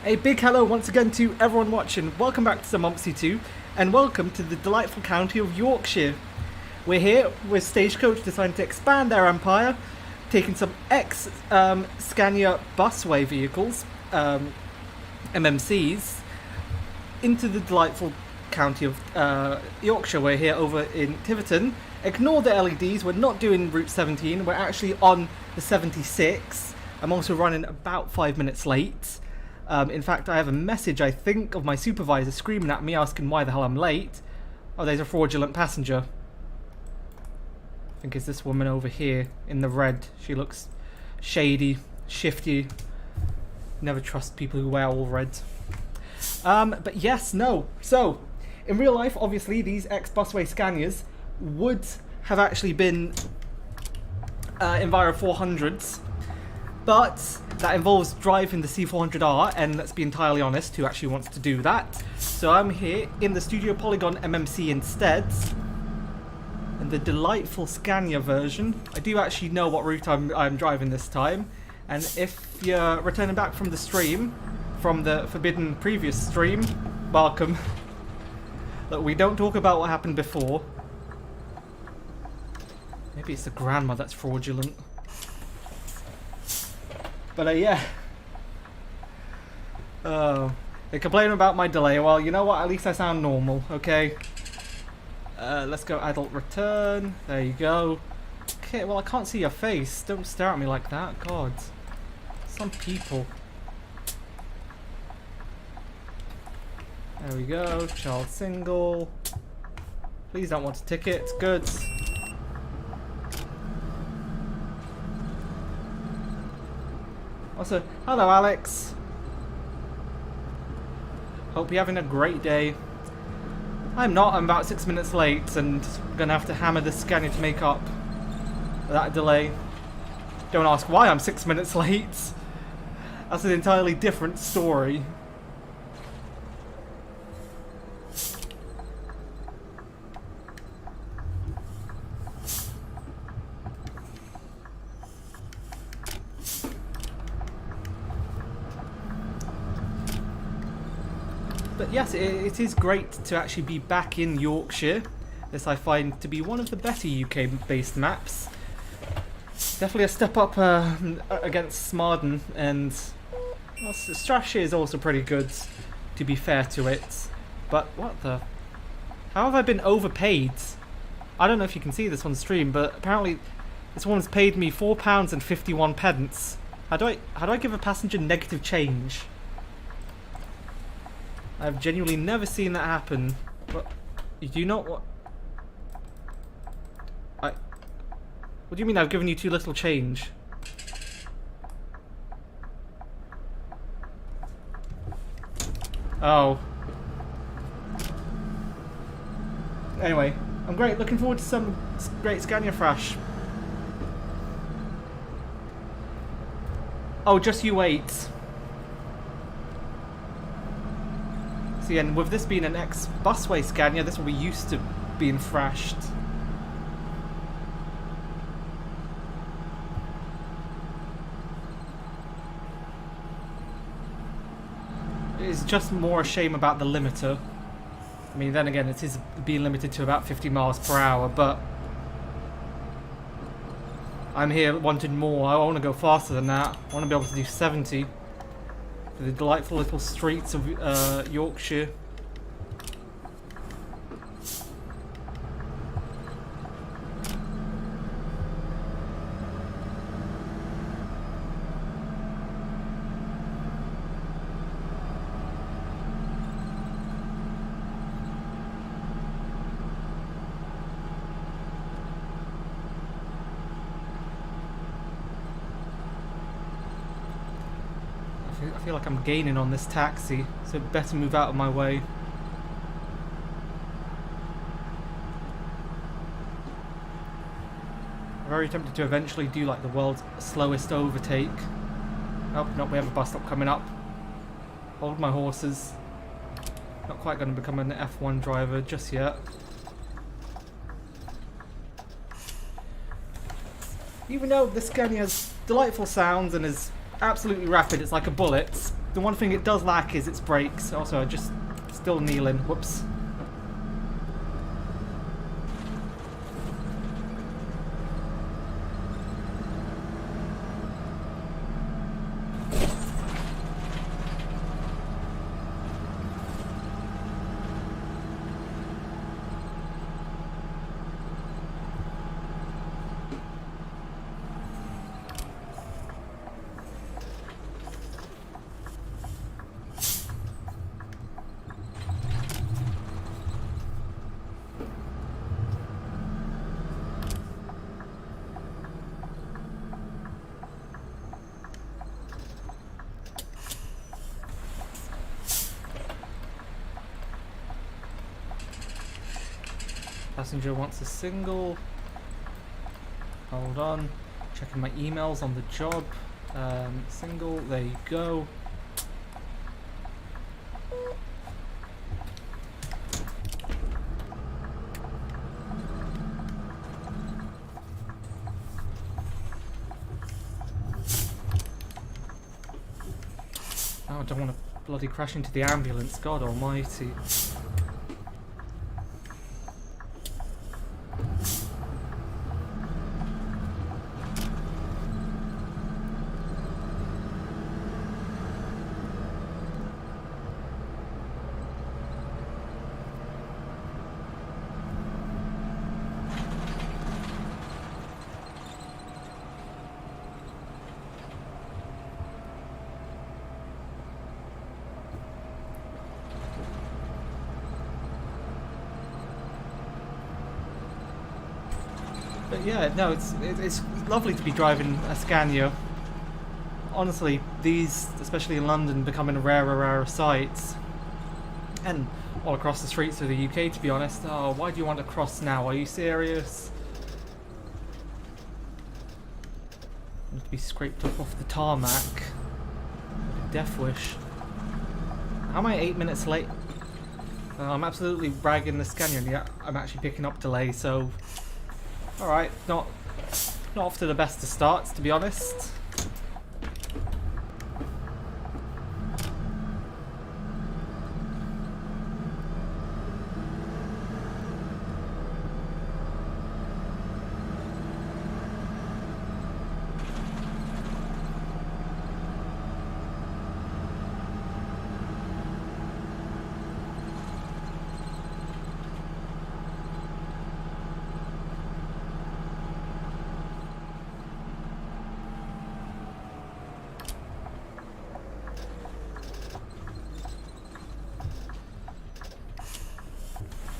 A big hello once again to everyone watching. Welcome back to some OMSI 2 and welcome to the delightful county of Yorkshire. We're here with Stagecoach deciding to expand their empire, taking some Scania busway vehicles, MMCs, into the delightful county of Yorkshire. We're here over in Tiverton. Ignore the LEDs, we're not doing Route 17, we're actually on the 76. I'm also running about 5 minutes late. In fact, I have a message, I think, of my supervisor screaming at me, asking why the hell I'm late. Oh, there's a fraudulent passenger. I think it's this woman over here in the red. She looks shady, shifty. Never trust people who wear all red. But yes, no. So, in real life, obviously, these ex-busway Scanias would have actually been Enviro 400s. But that involves driving the C400R, and let's be entirely honest, who actually wants to do that? So I'm here in the Studio Polygon MMC instead, in the delightful Scania version. I do actually know what route I'm driving this time, and if you're returning back from the stream, from the forbidden previous stream, welcome. Look, we don't talk about what happened before. Maybe it's the grandma that's fraudulent. But yeah. They complain about my delay. Well, you know what? At least I sound normal, okay? Let's go adult return. There you go. Okay, well I can't see your face. Don't stare at me like that. God. Some people. There we go. Child single. Please don't want a ticket. Good. Also, hello Alex. Hope you're having a great day. I'm not, I'm about 6 minutes late and I'm gonna have to hammer the Scania to make up that delay. Don't ask why I'm 6 minutes late. That's an entirely different story. But yes, it is great to actually be back in Yorkshire. This I find to be one of the better UK-based maps. Definitely a step up against Smarden, and well, Strathshire is also pretty good, to be fair to it. But what the? How have I been overpaid? I don't know if you can see this on stream, but apparently this woman's paid me £4.51. How do I give a passenger negative change? I've genuinely never seen that happen. But you do not what? What do you mean I've given you too little change? Oh. Anyway, I'm great. Looking forward to some great Scania thrash. Oh, just you wait. See, and with this being an ex-busway Scania, this will be used to being thrashed. It is just more a shame about the limiter. I mean, then again, it is being limited to about 50 miles per hour, but I'm here wanting more. I want to go faster than that. I want to be able to do 70. For the delightful little streets of Yorkshire. I feel like I'm gaining on this taxi, so better move out of my way. I'm very tempted to eventually do like the world's slowest overtake. Oh, no, we have a bus stop coming up. Hold my horses. Not quite going to become an F1 driver just yet. Even though the Scania has delightful sounds and is absolutely rapid, it's like a bullet. The one thing it does lack is its brakes. Also, I just still kneeling. Whoops. Passenger wants a single. Hold on. Checking my emails on the job. Single, there you go. Oh, I don't want to bloody crash into the ambulance, God almighty. But yeah, no, it's lovely to be driving a Scania. Honestly, these, especially in London, becoming rarer sights. And all across the streets of the UK, to be honest. Oh, why do you want to cross now? Are you serious? I need to be scraped up off the tarmac. Death wish. How am I 8 minutes late? I'm absolutely bragging the Scania, and yet I'm actually picking up delay, so... Alright, not off to the best of starts, to be honest.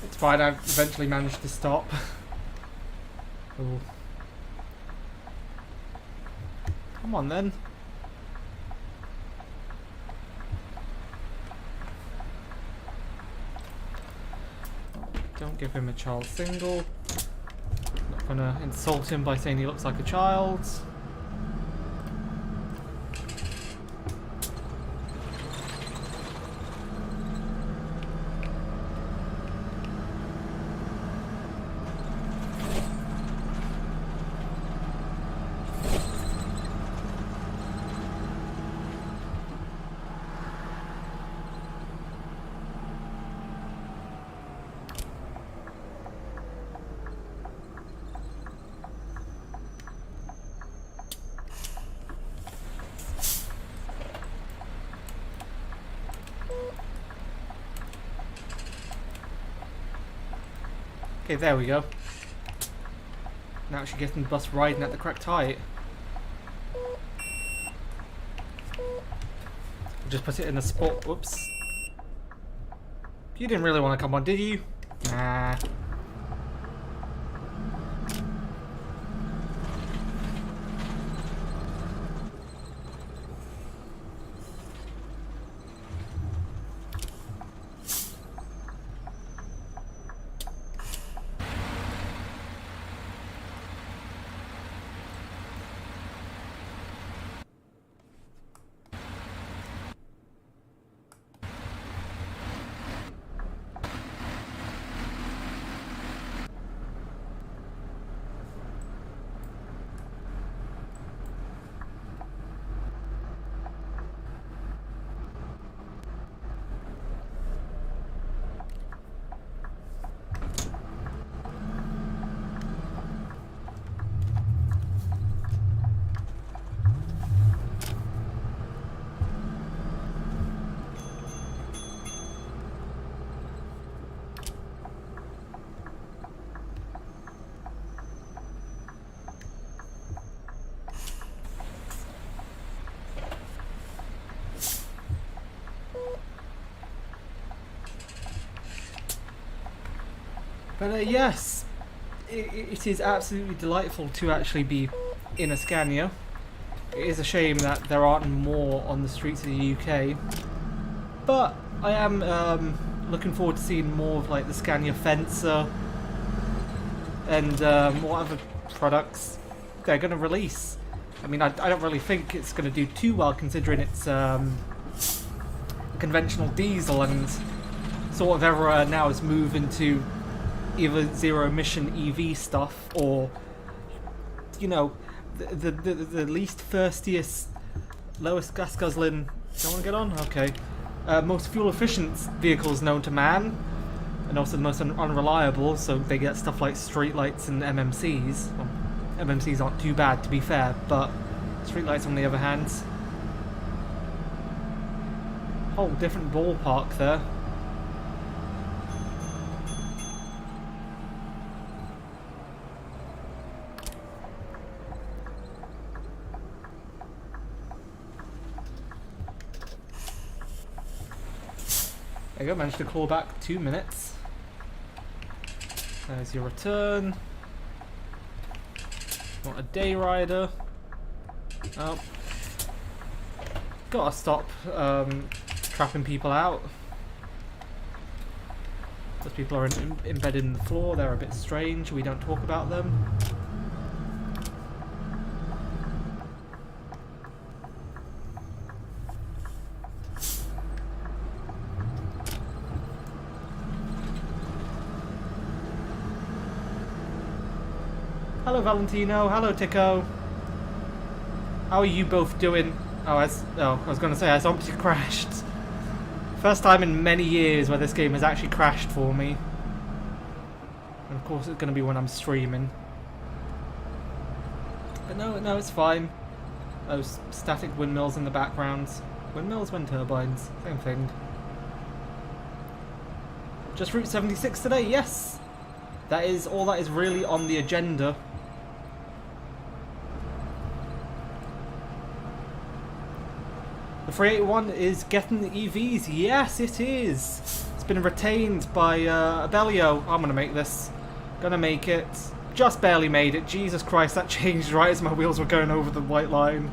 It's fine, I've eventually managed to stop. Ooh. Come on then. Don't give him a child single. Not gonna insult him by saying he looks like a child. Okay, there we go. Now actually getting the bus riding at the correct height. I'll just put it in a spot. Whoops. You didn't really want to come on, did you? Nah. But yes, it is absolutely delightful to actually be in a Scania. It is a shame that there aren't more on the streets of the UK, but I am looking forward to seeing more of like the Scania Fencer and what other products they're going to release. I mean, I don't really think it's going to do too well considering it's conventional diesel, and sort of everywhere now is moving to either zero emission EV stuff or, you know, the least thirstiest, lowest gas guzzling. Don't want to get on? Okay. Most fuel efficient vehicles known to man, and also the most unreliable, so they get stuff like streetlights and MMCs. Well, MMCs aren't too bad, to be fair, but streetlights on the other hand, whole different ballpark there. There you go, managed to claw back 2 minutes. There's your return. Not a day rider. Oh. Gotta stop trapping people out. Those people are embedded in the floor, they're a bit strange, we don't talk about them. Hello Valentino, hello Tico. How are you both doing? I was going to say, I OMSI crashed. First time in many years where this game has actually crashed for me. And of course it's going to be when I'm streaming. But no, it's fine. Those static windmills in the background. Windmills, wind turbines, same thing. Just Route 76 today, yes! That is all that is really on the agenda. The 381 is getting the EVs. Yes, it is. It's been retained by Abellio. I'm going to make this. Gonna make it. Just barely made it. Jesus Christ, that changed right as my wheels were going over the white line.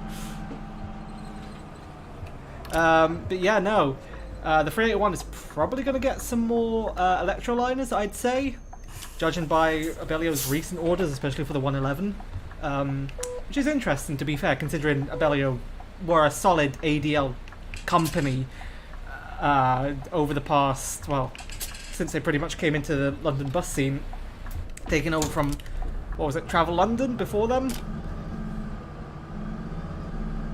But yeah, no. The 381 is probably going to get some more electroliners, I'd say. Judging by Abellio's recent orders, especially for the 111. Which is interesting, to be fair, considering Abellio were a solid ADL company over the past, well, since they pretty much came into the London bus scene, taking over from, what was it, Travel London before them?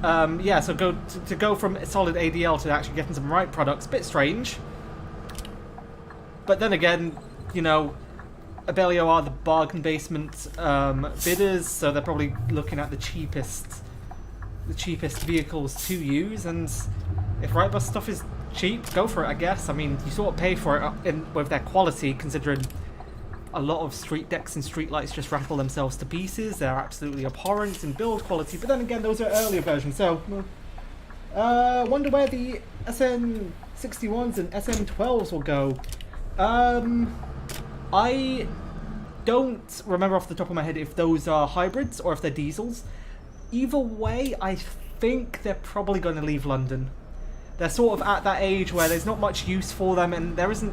Yeah, so to go from solid ADL to actually getting some right products, a bit strange. But then again, you know, Abellio are the bargain basement bidders, so they're probably looking at the cheapest vehicles to use, and if Wrightbus stuff is cheap, go for it, I guess. I mean, you sort of pay for it with their quality, considering a lot of street decks and street lights just rattle themselves to pieces. They're absolutely abhorrent in build quality, but then again, those are earlier versions, so wonder where the SN61s and SN12s will go. I don't remember off the top of my head if those are hybrids or if they're diesels. Either way, I think they're probably going to leave London. They're sort of at that age where there's not much use for them, and there isn't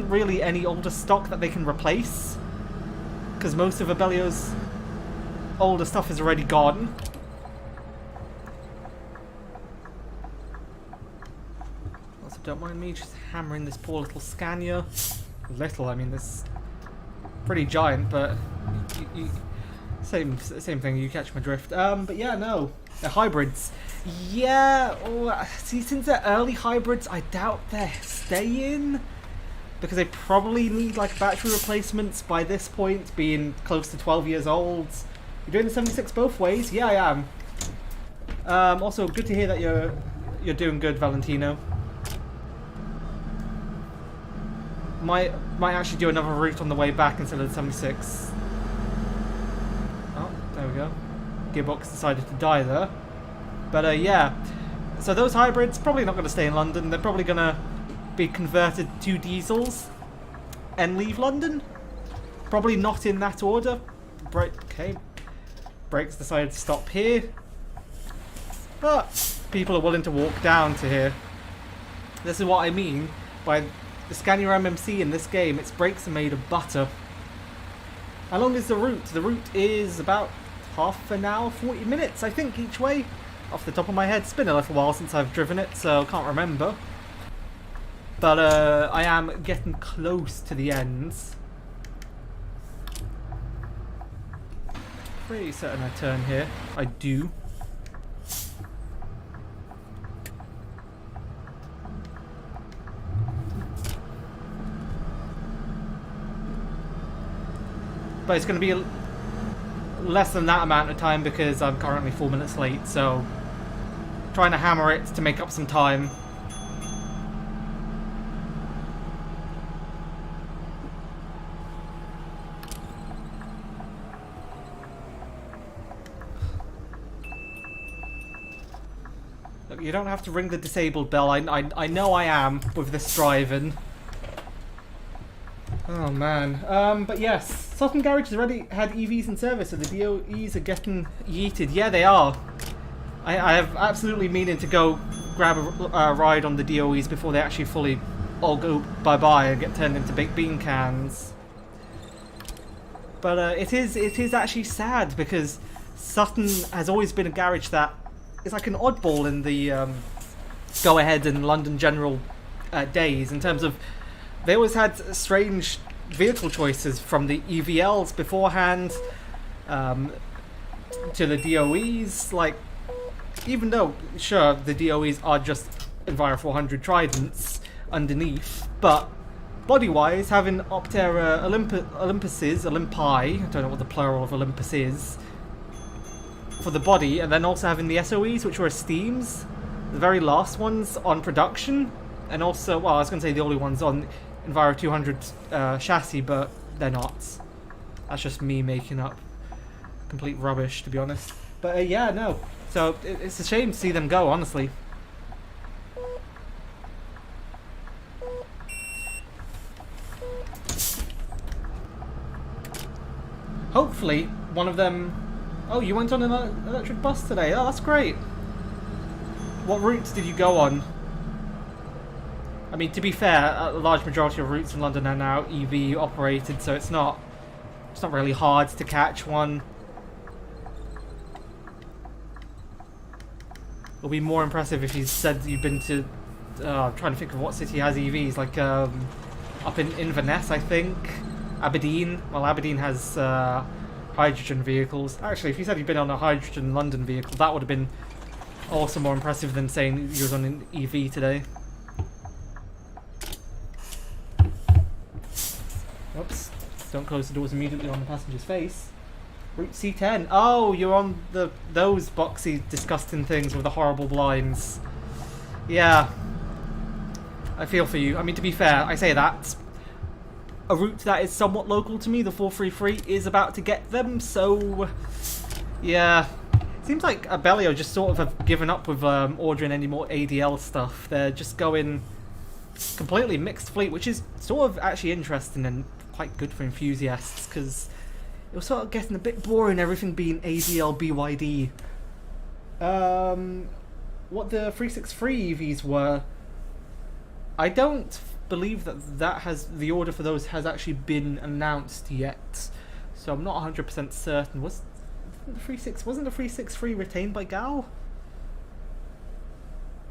really any older stock that they can replace, because most of Abellio's older stuff is already gone. Also, don't mind me just hammering this poor little Scania. Little, I mean, this pretty giant, but same thing, you catch my drift. But yeah, no, they're hybrids. Yeah, see, since they're early hybrids, I doubt they're staying, because they probably need like battery replacements by this point, being close to 12 years old. You're doing the 76 both ways? Yeah, I am. Also, good to hear that you're doing good, Valentino. Might actually do another route on the way back instead of the 76. Oh, there we go. Gearbox decided to die there. But yeah, so those hybrids probably not going to stay in London. They're probably going to be converted to diesels. and leave London. Probably not in that order. Okay. Brakes decided to stop here. But people are willing to walk down to here. This is what I mean by the Scania MMC in this game. Its brakes are made of butter. How long is the route? The route is about half an hour, 40 minutes, I think, each way. Off the top of my head. It's been a little while since I've driven it, so I can't remember. But I am getting close to the ends. Pretty certain I turn here. I do. But it's going to be less than that amount of time because I'm currently 4 minutes late, so trying to hammer it to make up some time. Look, you don't have to ring the disabled bell. I know I am with this driving. Oh man, but yes, Sutton Garage has already had EVs in service, so the DOEs are getting yeeted. Yeah, they are. I have absolutely meaning to go grab a ride on the DOEs before they actually fully all go bye-bye and get turned into baked bean cans. But it is actually sad because Sutton has always been a garage that is like an oddball in the go-ahead and London General days in terms of they always had strange vehicle choices from the EVLs beforehand to the DOEs. Like, even though, sure, the DOEs are just Enviro 400 Tridents underneath, but body-wise, having Optera Olympi, I don't know what the plural of Olympus is, for the body, and then also having the SOEs, which were Steams, the very last ones on production, and also, well, I was going to say the only ones on Enviro 200 chassis, but they're not. That's just me making up complete rubbish, to be honest. But yeah, no. So it's a shame to see them go, honestly. Hopefully, one of them... Oh, you went on an electric bus today. Oh, that's great. What routes did you go on? I mean, to be fair, a large majority of routes in London are now EV operated, so it's not really hard to catch one. It'll be more impressive if you said you've been to... I'm trying to think of what city has EVs, like up in Inverness, I think. Aberdeen. Well, Aberdeen has hydrogen vehicles. Actually, if you said you'd been on a hydrogen London vehicle, that would have been also more impressive than saying you was on an EV today. Oops. Don't close the doors immediately on the passenger's face. Route C10. Oh, you're on those boxy, disgusting things with the horrible blinds. Yeah. I feel for you. I mean, to be fair, I say that. A route that is somewhat local to me, the 433, is about to get them, so... Yeah. Seems like Abellio just sort of have given up with ordering any more ADL stuff. They're just going completely mixed fleet, which is sort of actually interesting and quite good for enthusiasts, because it was sort of getting a bit boring, everything being ADL BYD. What the 363 EVs were, I don't believe that the order for those has actually been announced yet, so I'm not 100% certain. Wasn't the 363 retained by Gal?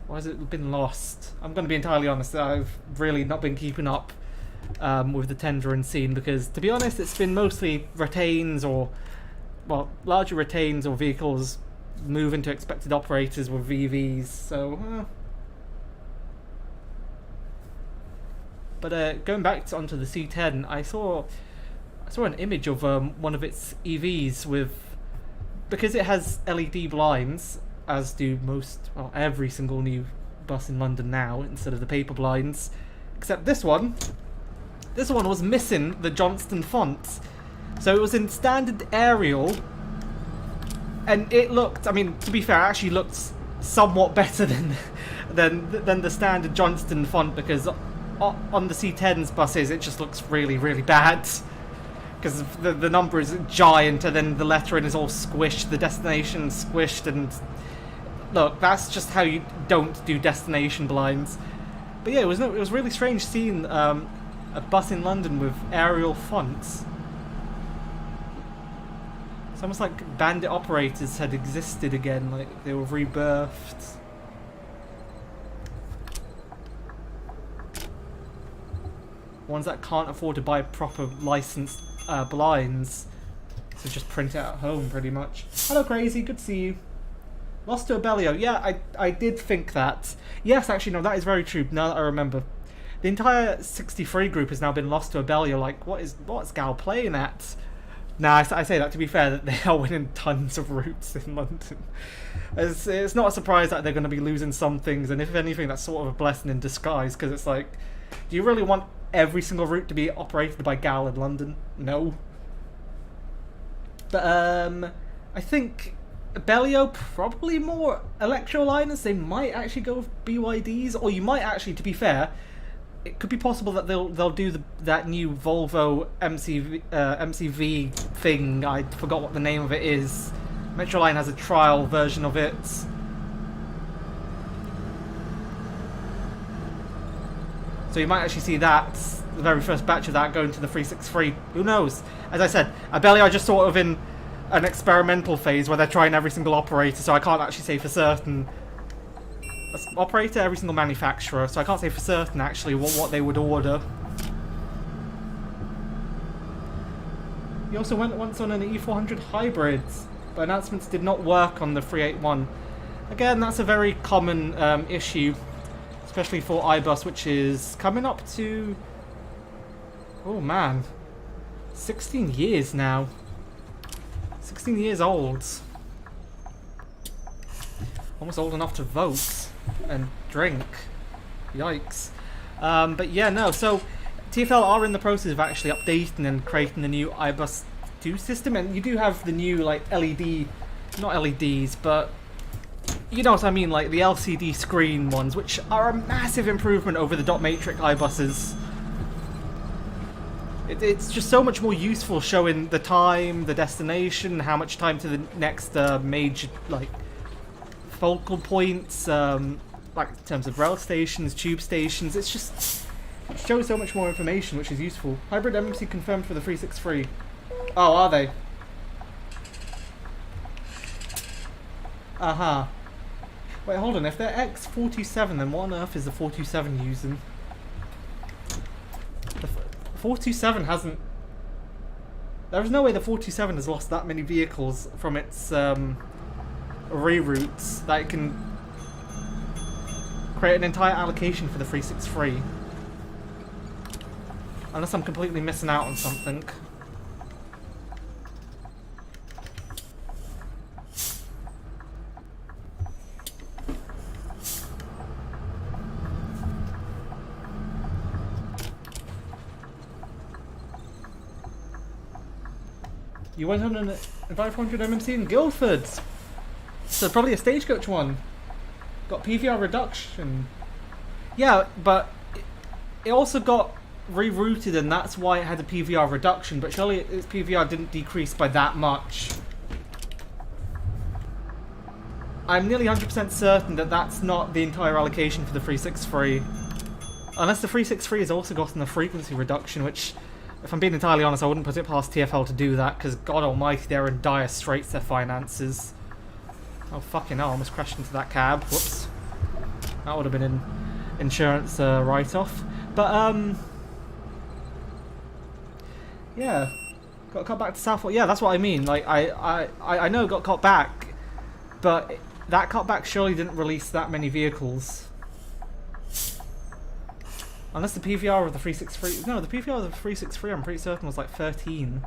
Or has it been lost? I'm going to be entirely honest, I've really not been keeping up with the tendering scene, because to be honest, it's been mostly retains or, well, larger retains or vehicles moving to expected operators with VVs, so but going back onto the C10, I saw an image of one of its EVs with, because it has LED blinds, as do every single new bus in London now, instead of the paper blinds, except this one was missing the Johnston font, so it was in standard Arial, and it looked, I mean, to be fair, it actually looked somewhat better than the standard Johnston font, because on the C10's buses, it just looks really, really bad. Because the number is giant, and then the lettering is all squished, the destination squished, and look, that's just how you don't do destination blinds. But yeah, it was really strange seeing a bus in London with aerial fonts. It's almost like bandit operators had existed again, like they were rebirthed. Ones that can't afford to buy proper licensed blinds, so just print it at home pretty much. Hello Crazy, good to see you. Lost to a Bellio. Yeah, I did think that. Yes, actually no, that is very true, now that I remember. The entire 63 group has now been lost to a Bellio. Like, what's Gal playing at? Nah, I say that to be fair, that they are winning tons of routes in London. It's not a surprise that they're going to be losing some things, and if anything, that's sort of a blessing in disguise, because it's like, do you really want every single route to be operated by Gal in London? No. But I think Bellio probably more electroliners. They might actually go with BYDs, or you might actually, to be fair, it could be possible that they'll do that new Volvo MCV thing. I forgot what the name of it is. Metroline has a trial version of it. So you might actually see that, the very first batch of that, going to the 363. Who knows? As I said, Bellio are just sort of in an experimental phase where they're trying every single operator, so I can't actually say for certain. Operator, every single manufacturer, so I can't say for certain actually what they would order. He also went once on an E400 hybrid, but announcements did not work on the 381. Again, that's a very common issue, especially for iBus, which is coming up to, oh man, 16 years now. 16 years old. Almost old enough to vote and drink. Yikes. But yeah, no, so TfL are in the process of actually updating and creating the new iBus 2 system, and you do have the new, like, LED, not LEDs, but you know what I mean, like the LCD screen ones, which are a massive improvement over the dot matrix iBuses. It's just so much more useful, showing the time, the destination, how much time to the next major, like, focal points, like in terms of rail stations, tube stations. It shows so much more information, which is useful. Hybrid MMC confirmed for the 363. Oh, are they? Aha. Wait, hold on. If they're X47, then what on earth is the 427 using? The 427 hasn't... There is no way the 427 has lost that many vehicles from its reroutes that it can create an entire allocation for the 363. Unless I'm completely missing out on something. You went on an 500MMC in Guildford. So probably a Stagecoach one. Got PVR reduction. Yeah, but it also got rerouted, and that's why it had a PVR reduction, but surely its PVR didn't decrease by that much. I'm nearly 100% certain that that's not the entire allocation for the 363. Unless the 363 has also gotten a frequency reduction, which, if I'm being entirely honest, I wouldn't put it past TfL to do that, because God almighty, they're in dire straits, their finances. Oh fucking hell, I almost crashed into that cab. Whoops. That would have been an insurance write-off. But, yeah. Got cut back to Southport. Yeah, that's what I mean. Like, I know it got cut back, but that cutback surely didn't release that many vehicles. Unless the PVR of the 363... No, the PVR of the 363 I'm pretty certain was like 13.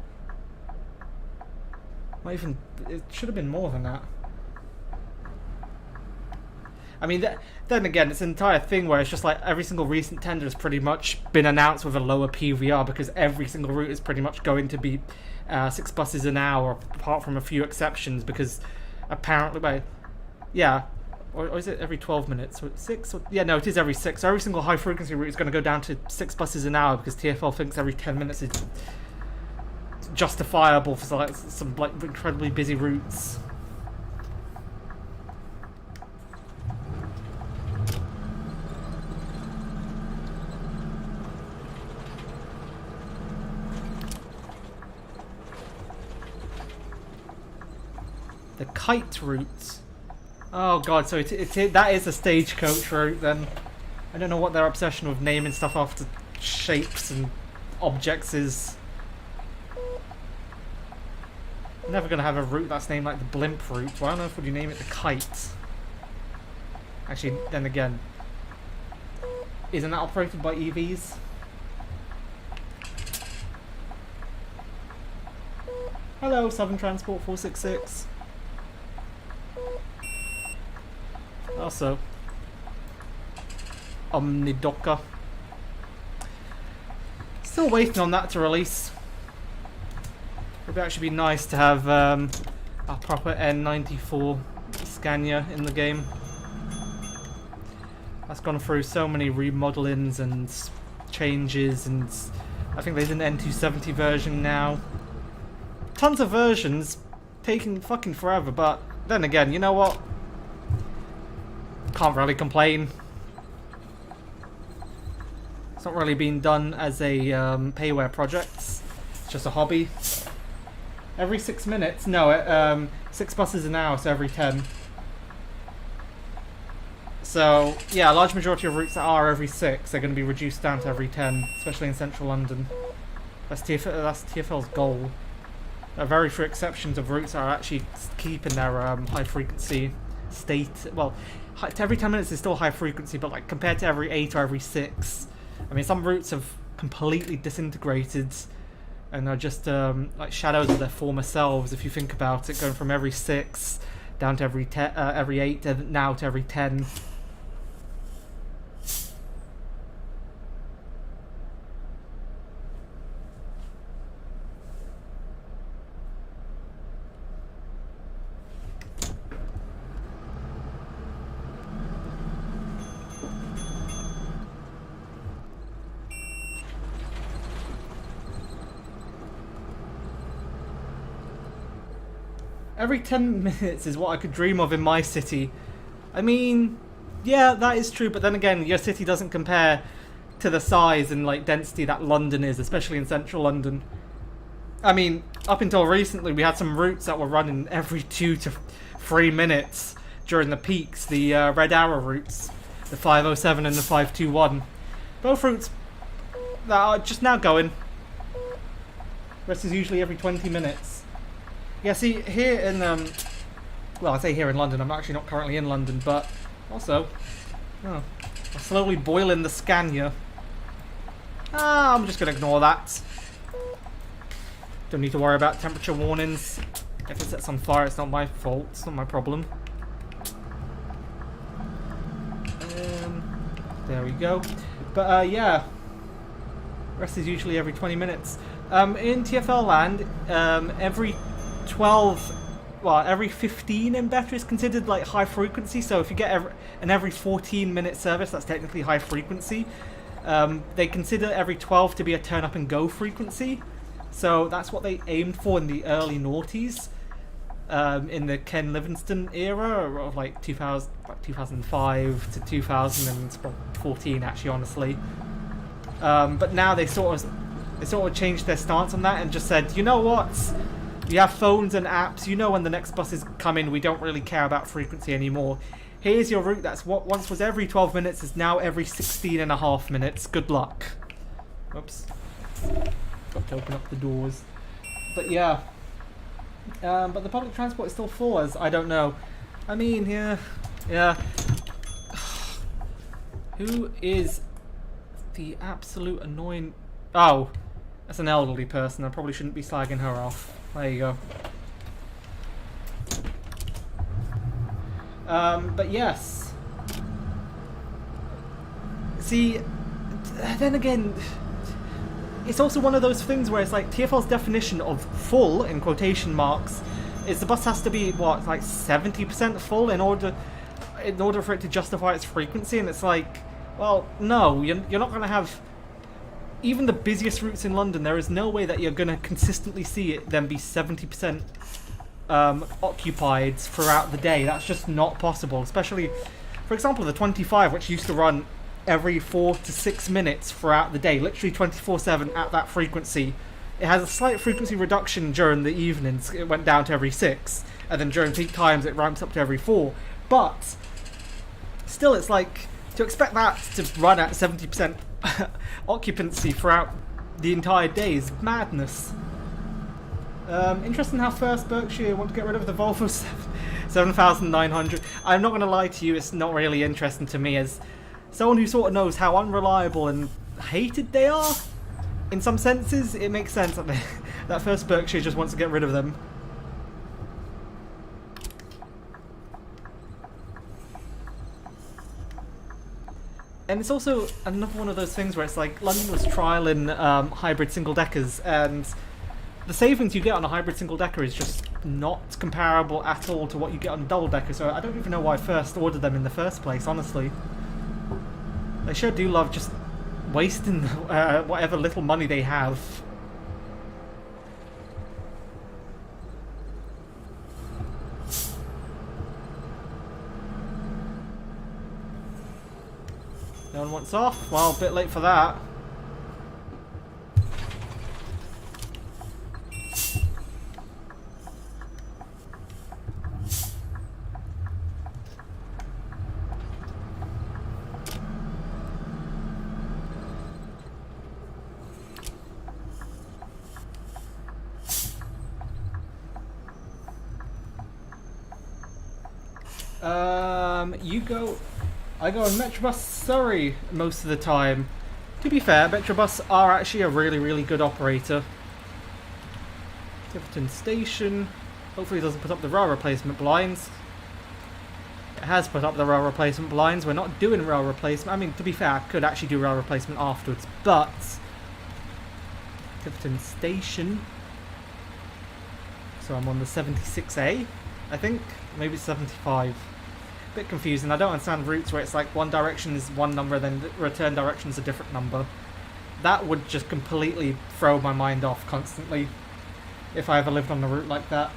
Not even... It should have been more than that. I mean, then again, it's an entire thing where it's just like every single recent tender has pretty much been announced with a lower PVR, because every single route is pretty much going to be 6 buses an hour, apart from a few exceptions, because apparently, well, yeah, Or is it every 12 minutes? Or 6? Or, yeah, no, it is every 6. So every single high frequency route is going to go down to 6 buses an hour because TfL thinks every 10 minutes is justifiable for like some like incredibly busy routes. The kite route. Oh god, so that is a stagecoach route then. I don't know what their obsession with naming stuff after shapes and objects is. I'm never going to have a route that's named like the blimp route. Why on earth would you name it the kite? Actually, then again, isn't that operated by EVs? Hello, Southern Transport 466. Also, Omnidocker. Still waiting on that to release. It would actually be nice to have a proper N94 Scania in the game. That's gone through so many remodelings and changes, and I think there's an N270 version now. Tons of versions, taking fucking forever, but then again, you know what? Can't really complain. It's not really being done as a payware project. It's just a hobby. Every 6 minutes? No, 6 buses an hour, so every 10. So, yeah, a large majority of routes that are every 6 are going to be reduced down to every 10, especially in central London. That's TfL's goal. There are very few exceptions of routes that are actually keeping their high frequency state. Well, every 10 minutes is still high frequency, but like compared to every 8 or every 6, I mean, some routes have completely disintegrated and are just like shadows of their former selves. If you think about it, going from every 6 down to every 8, and now to every 10. Every 10 minutes is what I could dream of in my city. I mean, yeah, that is true, but then again, your city doesn't compare to the size and like density that London is, especially in central London. I mean, up until recently, we had some routes that were running every 2 to 3 minutes during the peaks, the Red Arrow routes, the 507 and the 521. Both routes that are just now going. Rest is usually every 20 minutes. Yeah, see, here in, well, I say here in London, I'm actually not currently in London, but also, I'm slowly boiling the Scania. I'm just going to ignore that. Don't need to worry about temperature warnings. If it sets on fire, it's not my fault, it's not my problem. There we go. But, yeah, rest is usually every 20 minutes. In TfL land, every 15 and better is considered like high frequency. So if you get an every 14-minute service, that's technically high frequency. They consider every 12 to be a turn up and go frequency. So that's what they aimed for in the early noughties, in the Ken Livingstone era of like 2005 to 2014, actually, honestly. But now they sort of changed their stance on that and just said, you know what? You have phones and apps, you know when the next bus is coming, we don't really care about frequency anymore. Here's your route that's what once was every 12 minutes is now every 16.5 minutes. Good luck. Oops. Got to open up the doors. But yeah. But the public transport is still full, as I don't know. I mean, yeah. Who is the absolute annoying... Oh, that's an elderly person. I probably shouldn't be slagging her off. There you go. But yes. See, then again, it's also one of those things where it's like TfL's definition of full, in quotation marks, is the bus has to be, what, like 70% full in order... in order for it to justify its frequency, and it's like, well, no, you're not going to have... Even the busiest routes in London, there is no way that you're going to consistently see it then be 70% occupied throughout the day. That's just not possible, especially, for example, the 25, which used to run every 4 to 6 minutes throughout the day, literally 24/7 at that frequency. It has a slight frequency reduction during the evenings. It went down to every 6, and then during peak times it ramps up to every 4. But still, it's like, to expect that to run at 70% occupancy throughout the entire day is madness. Interesting how First Berkshire want to get rid of the Volvo 7900. I'm not going to lie to you, it's not really interesting to me, as someone who sort of knows how unreliable and hated they are. In some senses, it makes sense that, that First Berkshire just wants to get rid of them. And it's also another one of those things where it's like, London was trialing hybrid single-deckers, and the savings you get on a hybrid single-decker is just not comparable at all to what you get on a double-decker, so I don't even know why I first ordered them in the first place, honestly. They sure do love just wasting whatever little money they have. No one wants off? Well, a bit late for that. You go... I go on Metrobus Surrey most of the time. To be fair, Metrobus are actually a really, really good operator. Tiverton Station. Hopefully it doesn't put up the rail replacement blinds. It has put up the rail replacement blinds. We're not doing rail replacement. I mean, to be fair, I could actually do rail replacement afterwards, but... Tiverton Station. So I'm on the 76A, I think. Maybe it's 75. Bit confusing. I don't understand routes where it's like one direction is one number, then the return direction is a different number. That would just completely throw my mind off constantly if I ever lived on a route like that.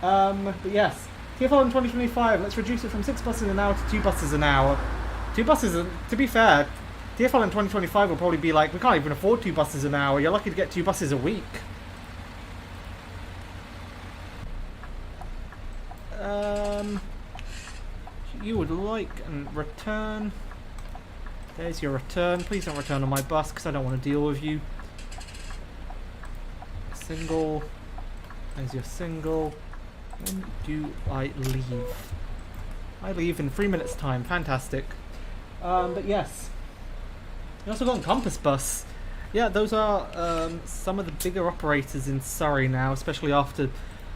But yes, TfL in 2025, let's reduce it from 6 buses an hour to 2 buses an hour. 2 buses, to be fair, TfL in 2025 will probably be like, we can't even afford 2 buses an hour. You're lucky to get 2 buses a week. You would like and return. There's your return. Please don't return on my bus because I don't want to deal with you. Single. There's your single. When do I leave? I leave in 3 minutes time. Fantastic. But yes. You also got a Compass bus. Yeah, those are some of the bigger operators in Surrey now, especially after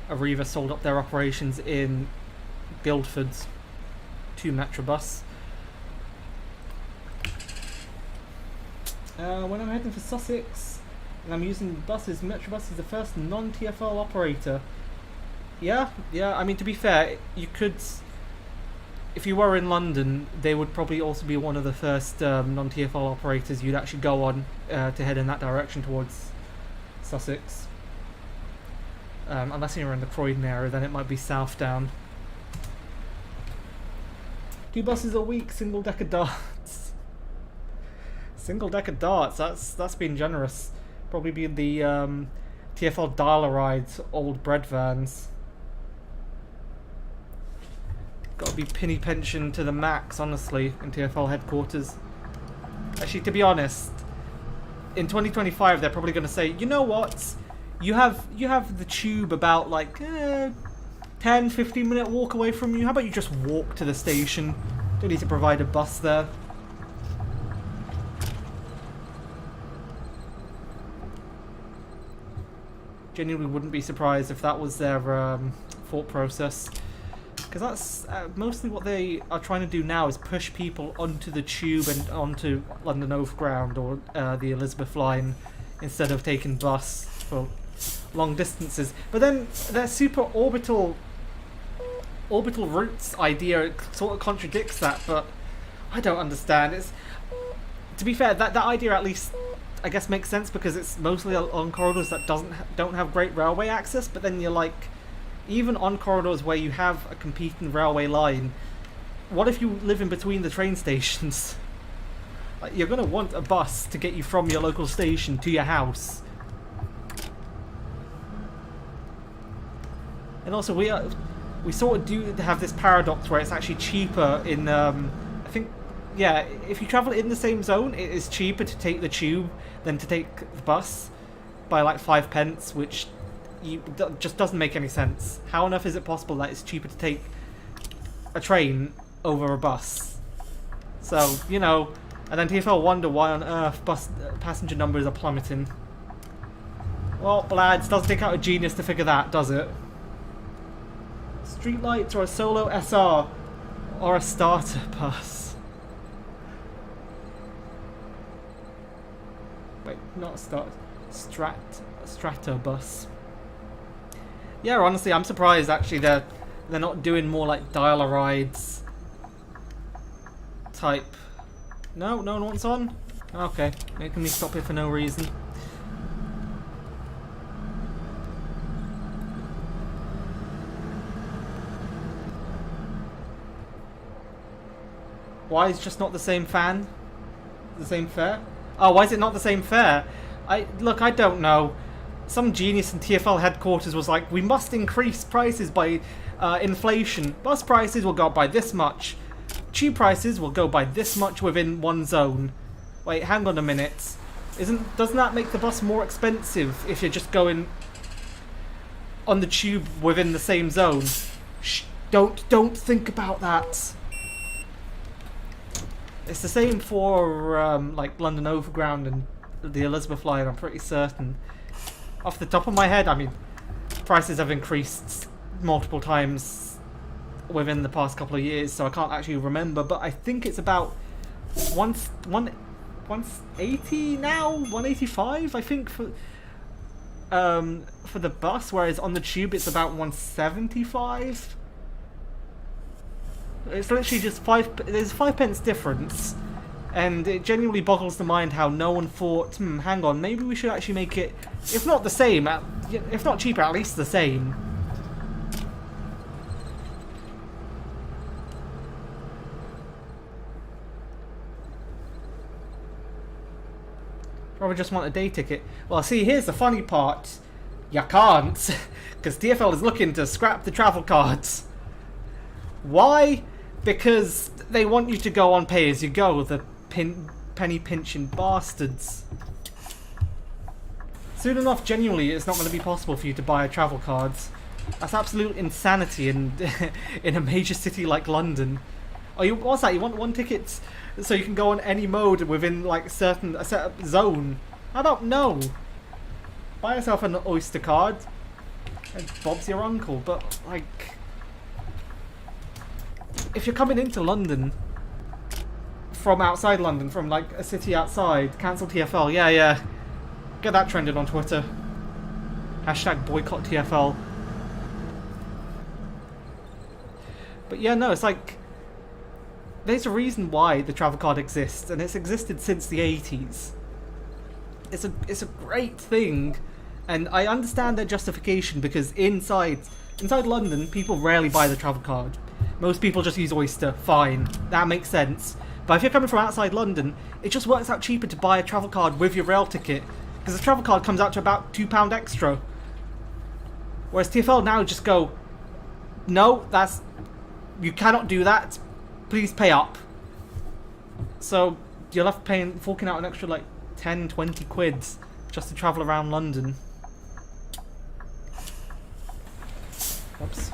Arriva sold up their operations in Guildford to Metrobus. When I'm heading for Sussex and I'm using buses, Metrobus is the first non-TfL operator. Yeah, I mean, to be fair, you could, if you were in London, they would probably also be one of the first non-TfL operators you'd actually go on to head in that direction towards Sussex. Unless you're in the Croydon area, then it might be Southdown. 2 buses a week, single-decker darts. Single-decker darts, that's been generous. Probably be the TfL Dial-A-Ride's old bread vans. Gotta be penny pension to the max, honestly, in TfL headquarters. Actually, to be honest, in 2025 they're probably going to say, you know what? You have the tube about like 10-15 minute walk away from you. How about you just walk to the station? Don't need to provide a bus there. Genuinely wouldn't be surprised if that was their thought process. Because that's mostly what they are trying to do now, is push people onto the tube and onto London Overground or the Elizabeth line instead of taking bus for long distances. But then their super orbital orbital routes idea sort of contradicts that, but I don't understand. It's, to be fair, that idea at least I guess makes sense because it's mostly on corridors that don't have great railway access. But then you're like, even on corridors where you have a competing railway line, what if you live in between the train stations? Like, you're gonna want a bus to get you from your local station to your house. And also we sort of do have this paradox where it's actually cheaper in I think, yeah, if you travel in the same zone, it is cheaper to take the tube than to take the bus by like 5 pence, which just doesn't make any sense. How on earth is it possible that it's cheaper to take a train over a bus? So, you know, and then TfL wonder why on earth bus passenger numbers are plummeting. Well, lads, doesn't take out a genius to figure that, does it? Streetlights or a solo SR or a starter bus? Wait, not a strata bus. Yeah, honestly, I'm surprised actually they're not doing more like dial-a rides type. No one's on? Okay, making me stop here for no reason. Why is just not the same fan? The same fare? Oh, why is it not the same fare? Look, I don't know. Some genius in TfL headquarters was like, we must increase prices by inflation. Bus prices will go up by this much. Tube prices will go by this much within one zone. Wait, hang on a minute. Doesn't that make the bus more expensive if you're just going on the tube within the same zone? Shh, don't think about that. It's the same for like London Overground and the Elizabeth line, I'm pretty certain. Off the top of my head, I mean, prices have increased multiple times within the past couple of years, so I can't actually remember, but I think it's about 180 now, 185 I think for the bus, whereas on the tube it's about 175. It's literally just there's 5 pence difference, and it genuinely boggles the mind how no one thought, hang on, maybe we should actually make it, if not the same, if not cheaper, at least the same. Probably just want a day ticket. Well, see, here's the funny part. You can't, because TfL is looking to scrap the travel cards. Why? Because they want you to go on pay-as-you-go, the penny-pinching bastards. Soon enough, genuinely, it's not going to be possible for you to buy travel cards. That's absolute insanity in a major city like London. Oh, what's that? You want one ticket so you can go on any mode within like a set zone? I don't know. Buy yourself an Oyster card, and Bob's your uncle. But like, if you're coming into London from outside London, from like a city outside, cancel TfL. Yeah. Get that trending on Twitter. Hashtag boycott TfL. But yeah, no, it's like, there's a reason why the travel card exists, and it's existed since the 80s. It's a great thing, and I understand their justification, because inside London, people rarely buy the travel card. Most people just use Oyster. Fine, that makes sense. But if you're coming from outside London, it just works out cheaper to buy a travel card with your rail ticket, because the travel card comes out to about £2 extra. Whereas TfL now just go, no, you cannot do that. Please pay up. So you're left forking out an extra like 10, 20 quid just to travel around London. Oops.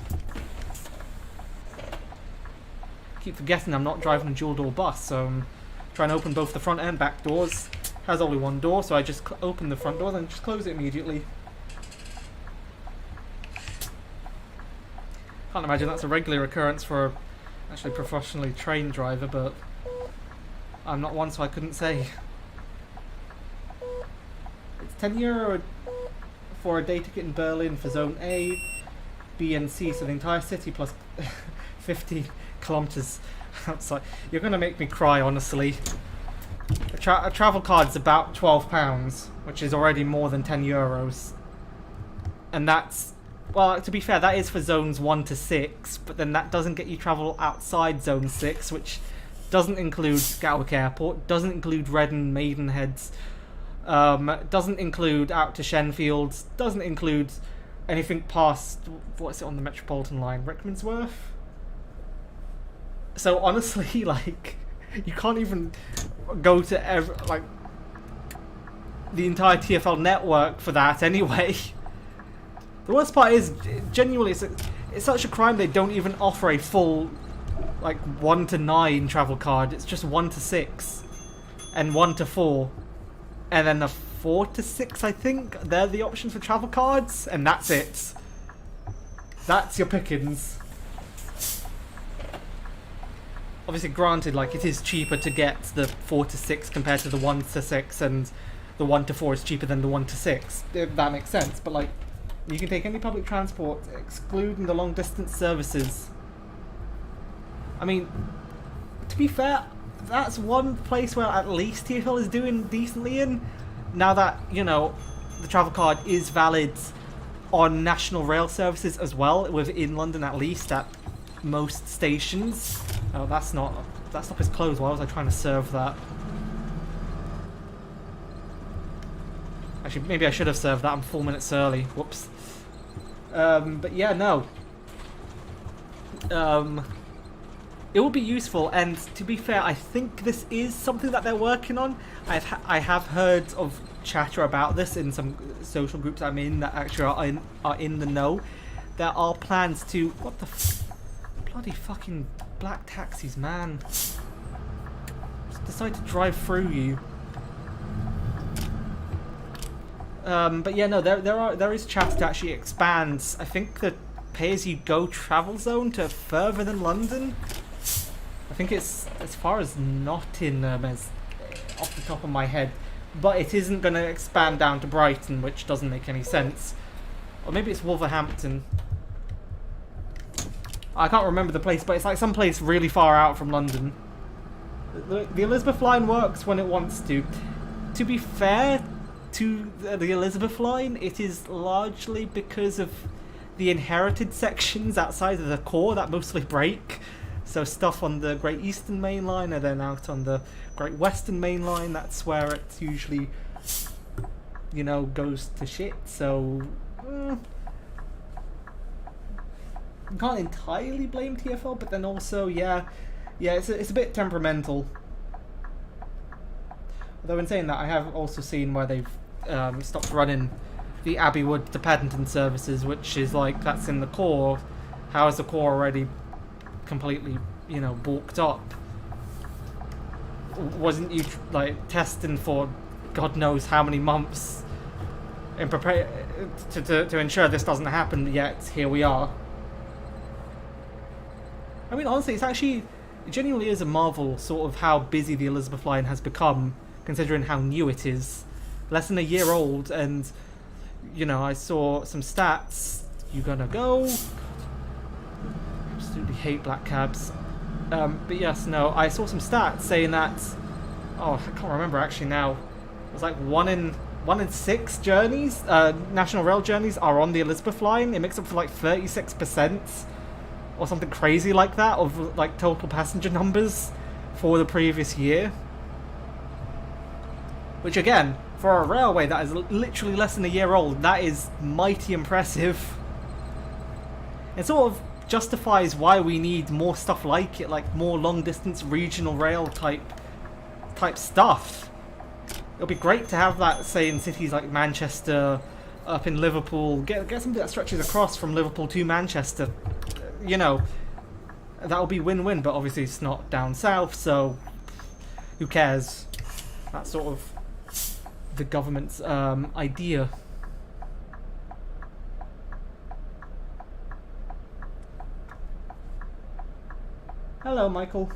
Keep forgetting I'm not driving a dual door bus, so I'm trying to open both the front and back doors. Has only one door, so I just open the front door, then just close it immediately. Can't imagine that's a regular occurrence for a actually professionally trained driver, but I'm not one, so I couldn't say. It's €10 for a day ticket in Berlin for Zone A, B and C, so the entire city plus 50 kilometers outside. You're gonna make me cry, honestly. A travel card's about £12, which is already more than €10. And that's, well, to be fair, that is for zones 1 to 6, but then that doesn't get you travel outside zone 6, which doesn't include Gatwick Airport, doesn't include Reading, Maidenhead, doesn't include out to Shenfield, doesn't include anything past, what's it on the Metropolitan line, Rickmansworth? So honestly, like, you can't even go to like the entire TfL network for that anyway. The worst part is, genuinely, it's such a crime they don't even offer a full, like, 1 to 9 travel card. It's just 1 to 6 and 1 to 4, and then the 4 to 6, I think, they're the options for travel cards, and that's it. That's your pickings. Obviously, granted, like, it is cheaper to get the 4 to 6 compared to the 1 to 6, and the 1 to 4 is cheaper than the 1 to 6. If that makes sense, but, like, you can take any public transport, excluding the long distance services. I mean, to be fair, that's one place where at least TfL is doing decently in. Now that, you know, the travel card is valid on national rail services as well, within London at least, at most stations. Oh, that stop is closed. Why was I trying to serve that? Actually, maybe I should have served that. I'm 4 minutes early. Whoops. But yeah, no. It will be useful, and to be fair, I think this is something that they're working on. I have heard of chatter about this in some social groups I'm in that actually are in the know. There are plans to... What the bloody fucking black taxis, man. Just decide to drive through you. But yeah, no, there is chatter to actually expand, I think, the pay-as-you-go travel zone to further than London. I think it's as far as Nottingham, as off the top of my head, but it isn't going to expand down to Brighton, which doesn't make any sense. Or maybe it's Wolverhampton. I can't remember the place, but it's like some place really far out from London. The Elizabeth line works when it wants to. To be fair to the Elizabeth line, it is largely because of the inherited sections outside of the core that mostly break. So stuff on the Great Eastern Main Line and then out on the Great Western Main Line, that's where it usually, you know, goes to shit. So you can't entirely blame TfL, but then also, yeah, it's a bit temperamental. Although in saying that, I have also seen where they've stopped running the Abbeywood to Paddington services, which is like, that's in the core. How is the core already completely, you know, balked up? Wasn't you like testing for God knows how many months in to ensure this doesn't happen? Yet here we are. I mean, honestly, it genuinely is a marvel sort of how busy the Elizabeth line has become, considering how new it is. Less than a year old, and, you know, I saw some stats. You gonna go? God, I absolutely hate black cabs. But yes, no, I saw some stats saying that, oh, I can't remember actually now. It was like 1 in 6 journeys, national rail journeys are on the Elizabeth line. It makes up for like 36%. Or something crazy like that of like total passenger numbers for the previous year. Which again, for a railway that is literally less than a year old, that is mighty impressive. It sort of justifies why we need more stuff like it, like more long distance regional rail type stuff. It'll be great to have that, say, in cities like Manchester, up in Liverpool. Get something that stretches across from Liverpool to Manchester. You know, that'll be win-win, but obviously it's not down south, so who cares? That's sort of the government's idea. Hello, Michael.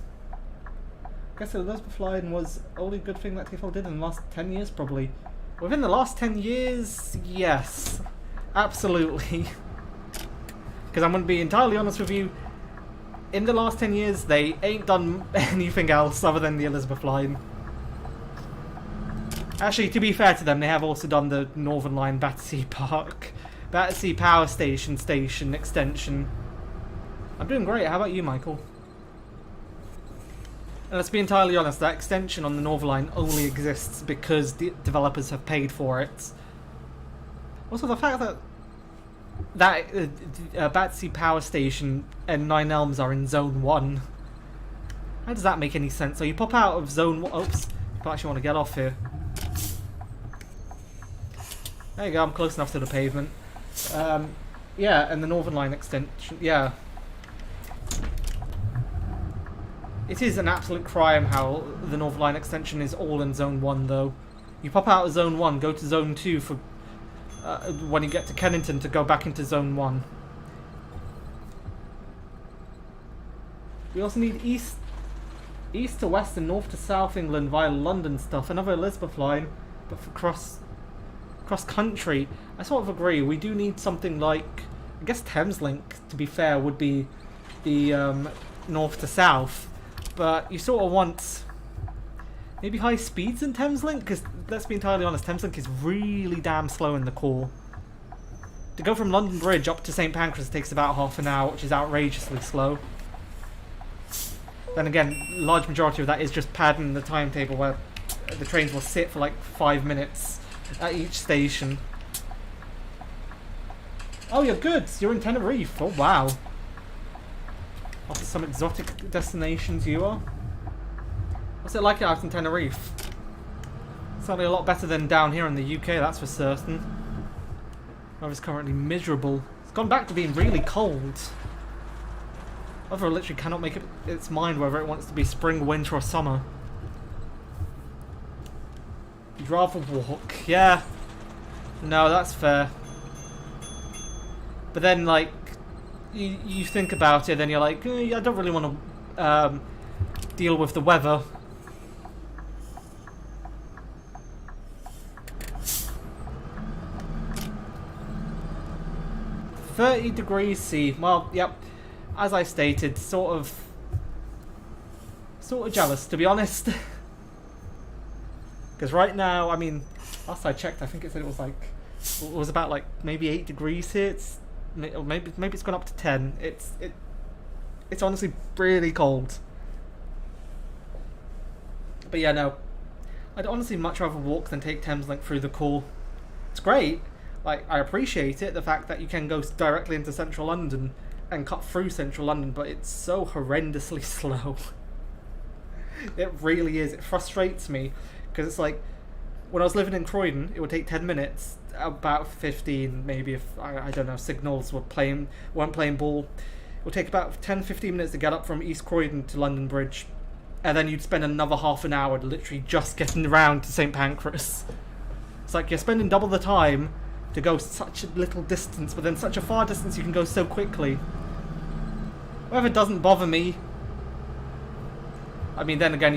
Guess the Elizabeth line was the only good thing that TfL did in the last 10 years, probably. Within the last 10 years, yes. Absolutely. Because I'm going to be entirely honest with you, in the last 10 years, they ain't done anything else other than the Elizabeth line. Actually, to be fair to them, they have also done the Northern Line Battersea Park, Battersea Power Station extension. I'm doing great. How about you, Michael? And let's be entirely honest, that extension on the Northern Line only exists because the developers have paid for it. Also, the fact that Battersea Power Station and Nine Elms are in Zone 1. How does that make any sense? So you pop out of Zone 1... Oops. I actually want to get off here. There you go, I'm close enough to the pavement. Yeah, and the Northern Line extension... Yeah. It is an absolute crime how the Northern Line extension is all in Zone 1, though. You pop out of Zone 1, go to Zone 2 for... when you get to Kennington to go back into Zone 1. We also need east to west and north to south England via London stuff. Another Elizabeth line, but for cross country. I sort of agree. We do need something like, I guess Thameslink, to be fair, would be the north to south. But you sort of want maybe high speeds in Thameslink, because let's be entirely honest, Thameslink is really damn slow in the core. To go from London Bridge up to St Pancras takes about half an hour, which is outrageously slow. Then again, large majority of that is just padding the timetable where the trains will sit for like 5 minutes at each station. Oh, you're good. You're in Tenerife. Oh, wow. Off to some exotic destinations you are. What's it like out in Tenerife? Certainly a lot better than down here in the UK, that's for certain. Weather's currently miserable. It's gone back to being really cold. Weather literally cannot make up its mind whether it wants to be spring, winter or summer. You'd rather walk. Yeah. No, that's fair. But then, like, you think about it, then you're like, I don't really want to deal with the weather. °30°C. Well, yep. As I stated, sort of jealous, to be honest. Because right now, I mean, last I checked, I think it said it was about like maybe 8 degrees here. It's maybe it's gone up to 10. It's honestly really cold. But yeah, no, I'd honestly much rather walk than take Thameslink through the core. It's great. Like, I appreciate it, the fact that you can go directly into central London and cut through central London, but it's so horrendously slow. It really is. It frustrates me, because it's like, when I was living in Croydon, it would take 10 minutes, about 15 maybe, if, I don't know, signals weren't playing ball. It would take about 10-15 minutes to get up from East Croydon to London Bridge, and then you'd spend another half an hour literally just getting around to St Pancras. It's like you're spending double the time to go such a little distance, but then such a far distance you can go so quickly. Weather doesn't bother me. I mean, then again,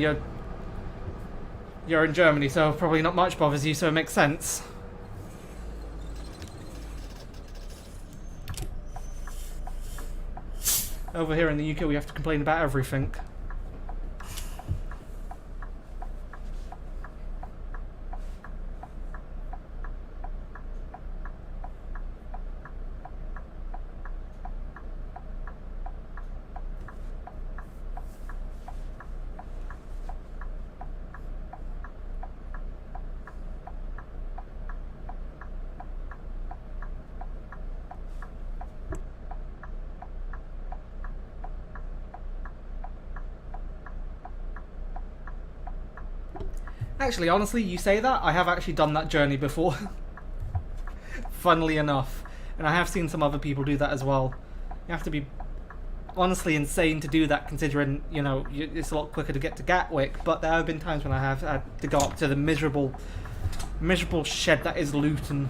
you're in Germany, so probably not much bothers you, so it makes sense. Over here in the UK, we have to complain about everything. Actually, honestly, you say that, I have actually done that journey before. Funnily enough. And I have seen some other people do that as well. You have to be honestly insane to do that, considering, you know, it's a lot quicker to get to Gatwick, but there have been times when I have had to go up to the miserable shed that is Luton.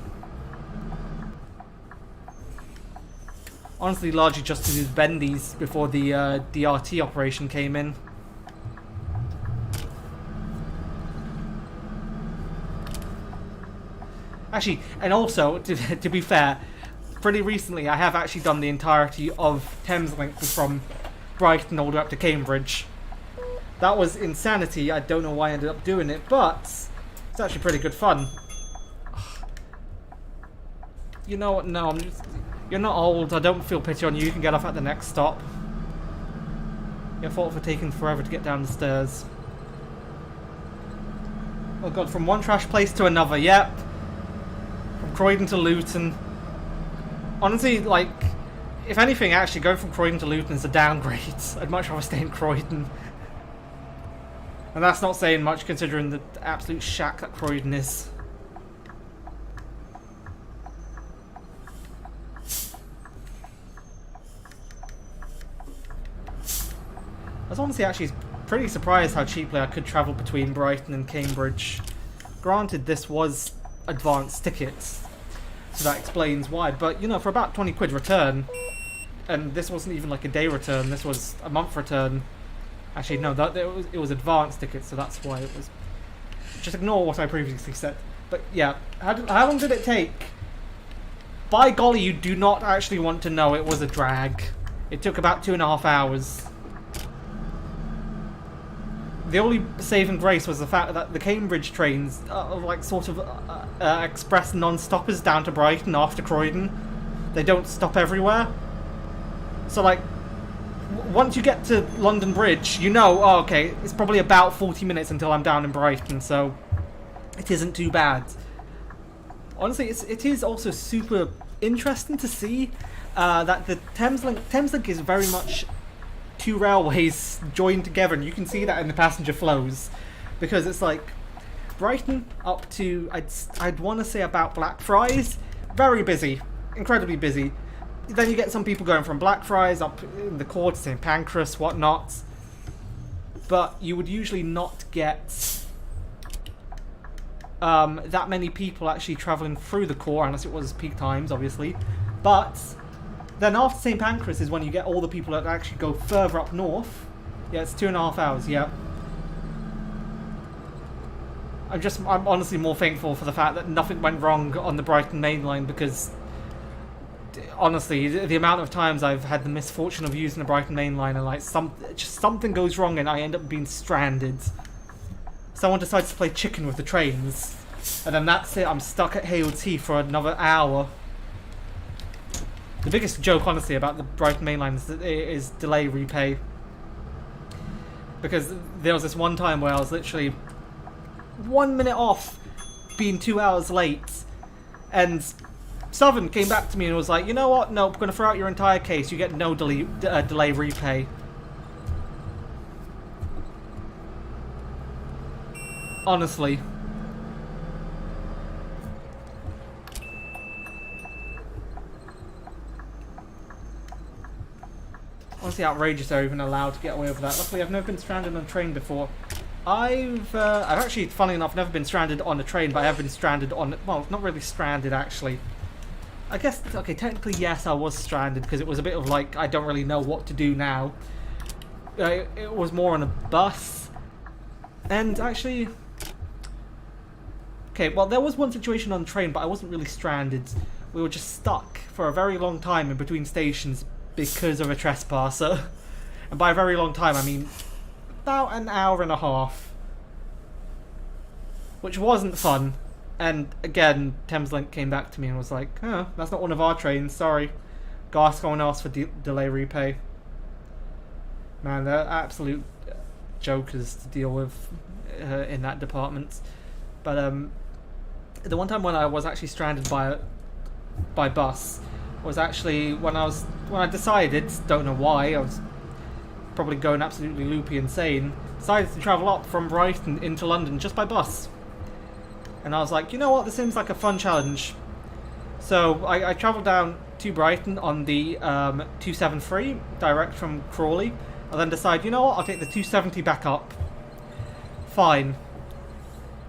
Honestly, largely just to do bendies before the DRT operation came in. Actually, and also, to be fair, pretty recently I have actually done the entirety of Thameslink from Brighton all the way up to Cambridge. That was insanity. I don't know why I ended up doing it, but it's actually pretty good fun. You know what? No, you're not old. I don't feel pity on you. You can get off at the next stop. Your fault for taking forever to get down the stairs. Oh god, from one trash place to another, yep. From Croydon to Luton. Honestly, like, if anything, actually, going from Croydon to Luton is a downgrade. I'd much rather stay in Croydon. And that's not saying much considering the absolute shack that Croydon is. I was honestly actually pretty surprised how cheaply I could travel between Brighton and Cambridge. Granted, this was advanced tickets, so that explains why. But, you know, for about 20 quid return, and this wasn't even like a day return, this was a month return. Actually, no, it was advanced tickets, so that's why it was... Just ignore what I previously said. But, yeah, how long did it take? By golly, you do not actually want to know. It was a drag. It took about 2.5 hours. The only saving grace was the fact that the Cambridge trains are like sort of express non-stoppers down to Brighton after Croydon. They don't stop everywhere. So like, once you get to London Bridge, you know, oh, okay, it's probably about 40 minutes until I'm down in Brighton, so it isn't too bad. Honestly, it is also super interesting to see that the Thameslink is very much two railways joined together, and you can see that in the passenger flows, because it's like Brighton up to I'd want to say about Blackfriars, very busy, incredibly busy. Then you get some people going from Blackfriars up in the core to St Pancras, whatnot, but you would usually not get that many people actually travelling through the core unless it was peak times, obviously. But then after St Pancras is when you get all the people that actually go further up north. Yeah, it's 2.5 hours, yeah. I'm honestly more thankful for the fact that nothing went wrong on the Brighton main line, because honestly, the amount of times I've had the misfortune of using the Brighton main line and like just something goes wrong and I end up being stranded. Someone decides to play chicken with the trains, and then that's it, I'm stuck at Hales Heath for another hour. The biggest joke, honestly, about the Brighton main line is delay repay. Because there was this one time where I was literally 1 minute off being 2 hours late, and Southern came back to me and was like, you know what, nope, I'm going to throw out your entire case, you get no delay repay. Honestly. Honestly outrageous they're even allowed to get away with that. Luckily, I've never been stranded on a train before. I've actually, funnily enough, never been stranded on a train, but I have been stranded on... Well, not really stranded, actually. I guess, okay, technically, yes, I was stranded, because it was a bit of like, I don't really know what to do now. It was more on a bus. And actually... Okay, well, there was one situation on the train, but I wasn't really stranded. We were just stuck for a very long time in between stations because of a trespasser. And by a very long time, I mean about an hour and a half. Which wasn't fun. And again, Thameslink came back to me and was like, oh, that's not one of our trains, sorry. Go ask someone else for delay repay. Man, they're absolute jokers to deal with in that department. But the one time when I was actually stranded by bus was actually when I decided, don't know why, I was probably going absolutely loopy insane, decided to travel up from Brighton into London just by bus. And I was like, you know what, this seems like a fun challenge. So I travelled down to Brighton on the 273, direct from Crawley. I then decided, you know what, I'll take the 270 back up. Fine.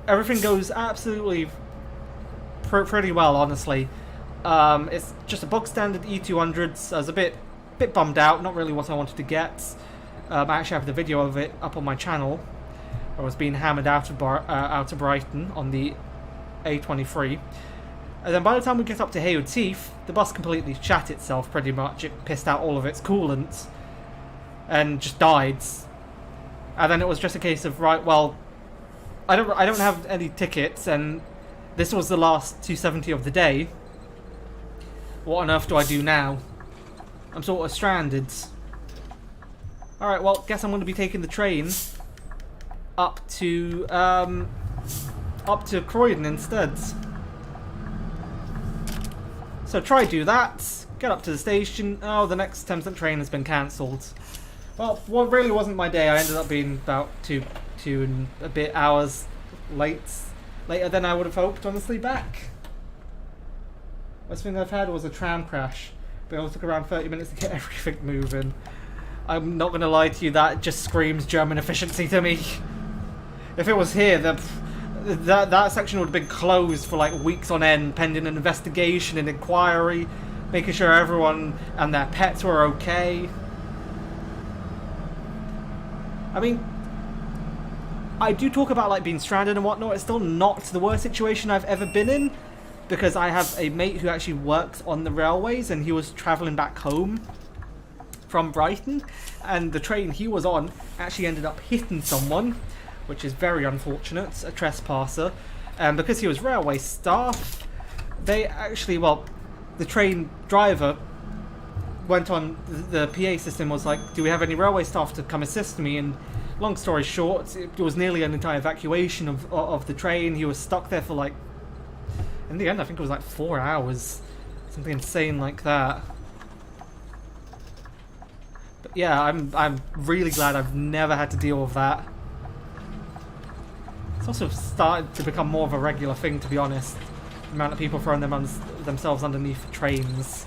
Everything goes absolutely pretty well, honestly. It's just a box standard E400. So I was a bit bummed out, not really what I wanted to get. I actually have the video of it up on my channel. I was being hammered out of Brighton on the A23. And then by the time we get up to Haywood Heath, the bus completely shat itself pretty much. It pissed out all of its coolant and just died. And then it was just a case of, right, well, I don't have any tickets, and this was the last 270 of the day. What on earth do I do now? I'm sort of stranded. Alright, well, guess I'm going to be taking the train up to Croydon instead. So try do that, get up to the station. Oh, the next Thameslink train has been cancelled. Well, what really wasn't my day. I ended up being about two and a bit hours later than I would have hoped, honestly, back. Worst thing I've had was a tram crash, but it took around 30 minutes to get everything moving. I'm not going to lie to you, that just screams German efficiency to me. If it was here, that section would have been closed for like weeks on end, pending an investigation and inquiry, making sure everyone and their pets were okay. I mean, I do talk about like being stranded and whatnot. It's still not the worst situation I've ever been in, because I have a mate who actually works on the railways, and he was travelling back home from Brighton, and the train he was on actually ended up hitting someone, which is very unfortunate, a trespasser. And because he was railway staff, they actually, well, the train driver went on the PA system, was like, do we have any railway staff to come assist me? And long story short, it was nearly an entire evacuation of the train. He was stuck there for like, in the end I think it was like 4 hours, something insane like that. But yeah, I'm really glad I've never had to deal with that. It's also started to become more of a regular thing, to be honest. The amount of people throwing themselves underneath trains,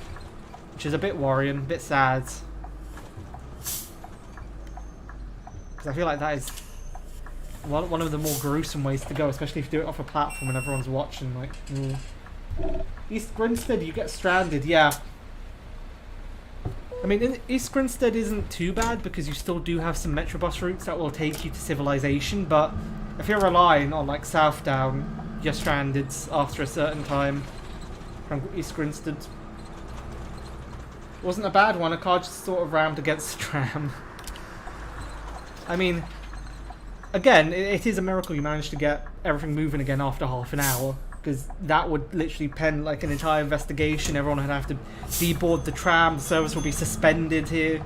which is a bit worrying, a bit sad. Because I feel like that is one of the more gruesome ways to go, especially if you do it off a platform and everyone's watching. Like, East Grinstead, you get stranded, yeah. I mean, East Grinstead isn't too bad because you still do have some Metrobus routes that will take you to civilization, but if you're relying on like Southdown, you're stranded after a certain time from East Grinstead. It wasn't a bad one, a car just sort of rammed against the tram. I mean, again, it is a miracle you managed to get everything moving again after half an hour, because that would literally pen like an entire investigation. Everyone would have to deboard the tram, the service would be suspended here.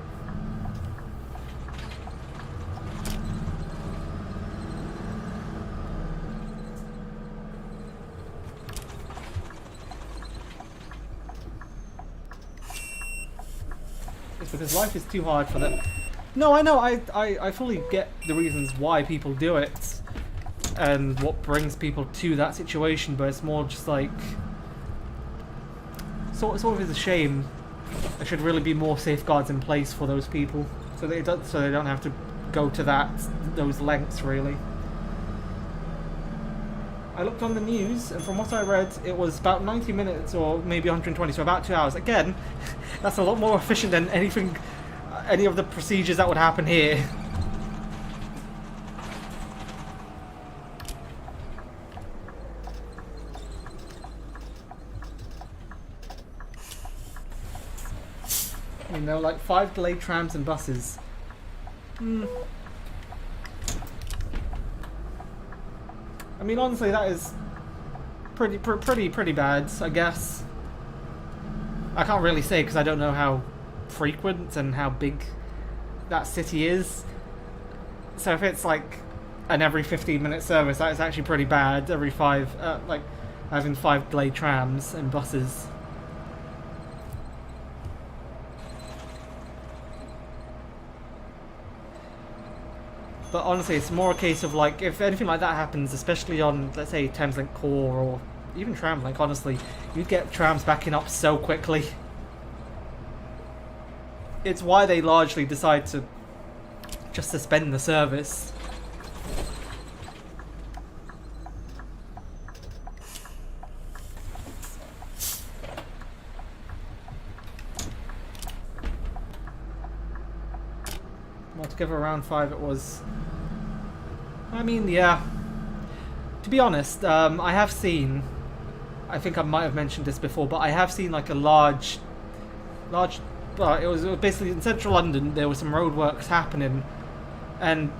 It's because life is too hard for them. No, I know, I fully get the reasons why people do it and what brings people to that situation, but it's more just like, sort of is a shame. There should really be more safeguards in place for those people, so they don't have to go to those lengths, really. I looked on the news, and from what I read, it was about 90 minutes or maybe 120, so about 2 hours. Again, that's a lot more efficient than any of the procedures that would happen here. You know, like 5 delayed trams and buses. I mean, honestly, that is pretty bad, I guess. I can't really say because I don't know how frequent and how big that city is. So if it's like an every 15-minute service, that is actually pretty bad. Every 5, like having 5 delayed trams and buses. But honestly, it's more a case of like, if anything like that happens, especially on, let's say, Thameslink Core or even Tramlink, honestly, you'd get trams backing up so quickly. It's why they largely decide to just suspend the service. Altogether around 5 it was. I mean, yeah. To be honest, I have seen I think I might have mentioned this before, but I have seen like a large, it was basically in central London. There were some roadworks happening, and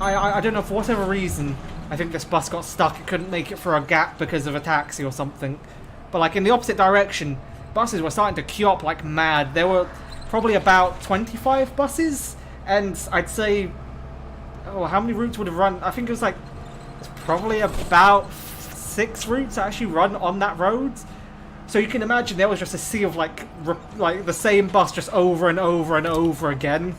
I don't know, for whatever reason, I think this bus got stuck. It couldn't make it through a gap because of a taxi or something. But like in the opposite direction, buses were starting to queue up like mad. There were probably about 25 buses, and I'd say, oh, how many routes would have run? I think it was like, it's probably about 6 routes that actually run on that road. So you can imagine there was just a sea of like the same bus just over and over and over again.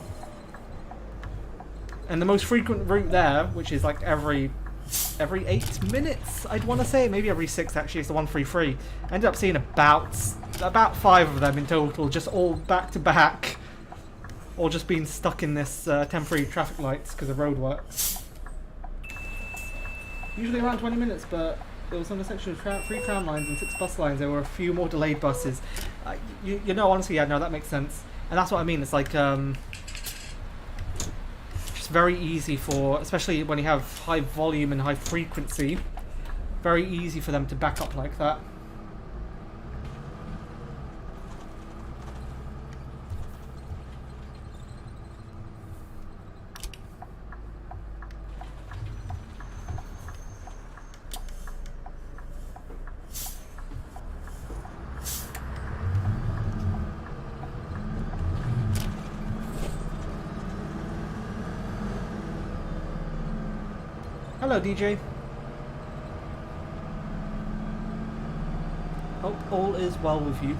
And the most frequent route there, which is like every 8 minutes, I'd want to say, maybe every 6 actually, is the 133. I ended up seeing about 5 of them in total, just all back to back, all just being stuck in this temporary traffic lights because of roadworks. Usually around 20 minutes, but it was on a section of 3 tram lines and 6 bus lines. There were a few more delayed buses. You know, honestly, yeah, no, that makes sense. And that's what I mean. It's like just very easy for, especially when you have high volume and high frequency, very easy for them to back up like that. Hello, DJ. Hope all is well with you.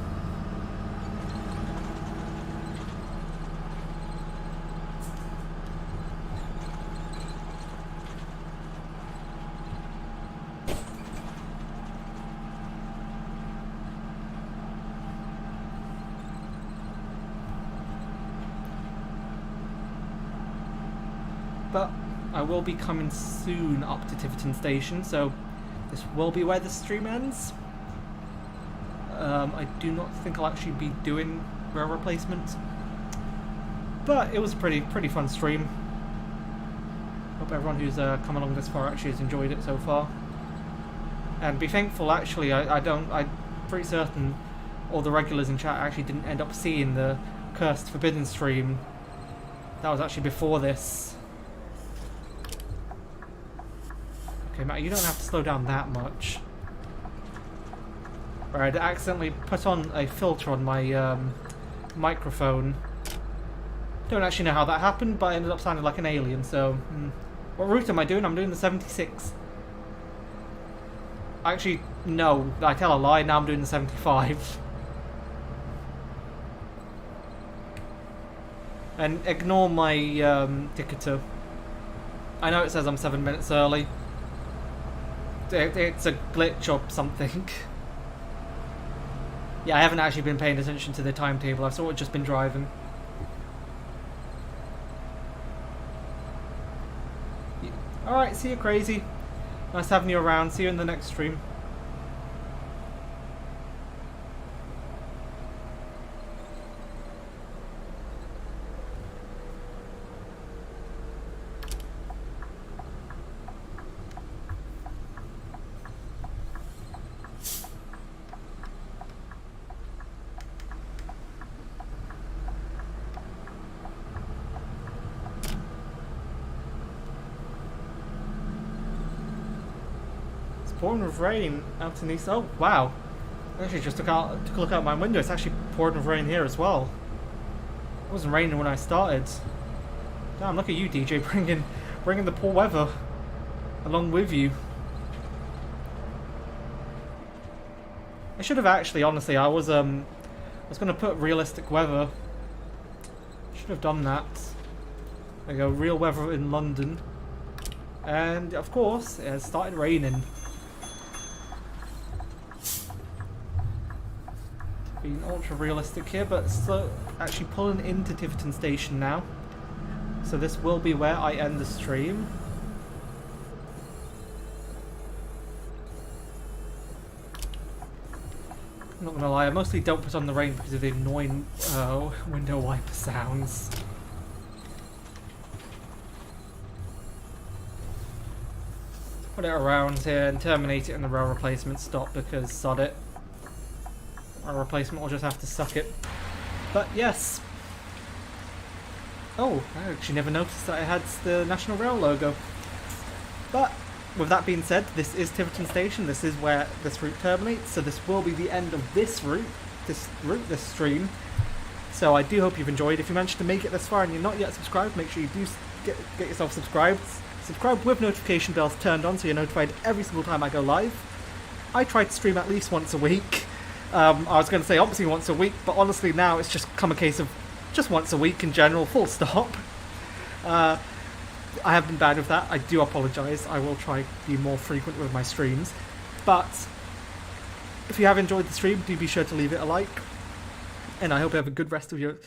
But I will be coming soon up to Tiverton Station, so this will be where the stream ends. I do not think I'll actually be doing rail replacement, but it was a pretty fun stream. Hope everyone who's come along this far actually has enjoyed it so far. And be thankful, actually, I'm pretty certain all the regulars in chat actually didn't end up seeing the Cursed Forbidden stream. That was actually before this. Okay, Matt, you don't have to slow down that much. Alright, I accidentally put on a filter on my microphone. Don't actually know how that happened, but I ended up sounding like an alien, so... What route am I doing? I'm doing the 76. Actually, no, I tell a lie, now I'm doing the 75. And ignore my ticketer. I know it says I'm 7 minutes early. It's a glitch or something. Yeah, I haven't actually been paying attention to the timetable. I've sort of just been driving. Alright, see you, Crazy. Nice having you around. See you in the next stream. Pouring with rain out in East. Oh wow! I actually just took a look out my window. It's actually pouring with rain here as well. It wasn't raining when I started. Damn! Look at you, DJ, bringing the poor weather along with you. I should have actually, honestly, I was going to put realistic weather. Should have done that. There you go, real weather in London, and of course, it has started raining. Being ultra realistic here, but still actually pulling into Tiverton Station now. So this will be where I end the stream. I'm not gonna lie, I mostly don't put on the rain because of the annoying window wiper sounds. put it around here and terminate it in the rail replacement stop because sod it. Rail replacement will just have to suck it. But yes. Oh, I actually never noticed that it had the National Rail logo. But with that being said, this is Tiverton Station. This is where this route terminates. So this will be the end of this route, this stream. So I do hope you've enjoyed. If you managed to make it this far and you're not yet subscribed, make sure you do get yourself subscribed. Subscribe with notification bells turned on so you're notified every single time I go live. I try to stream at least once a week. I was going to say OMSI once a week, but honestly now it's just come a case of just once a week in general, full stop. I have been bad with that. I do apologise. I will try to be more frequent with my streams. But if you have enjoyed the stream, do be sure to leave it a like. And I hope you have a good rest of your day.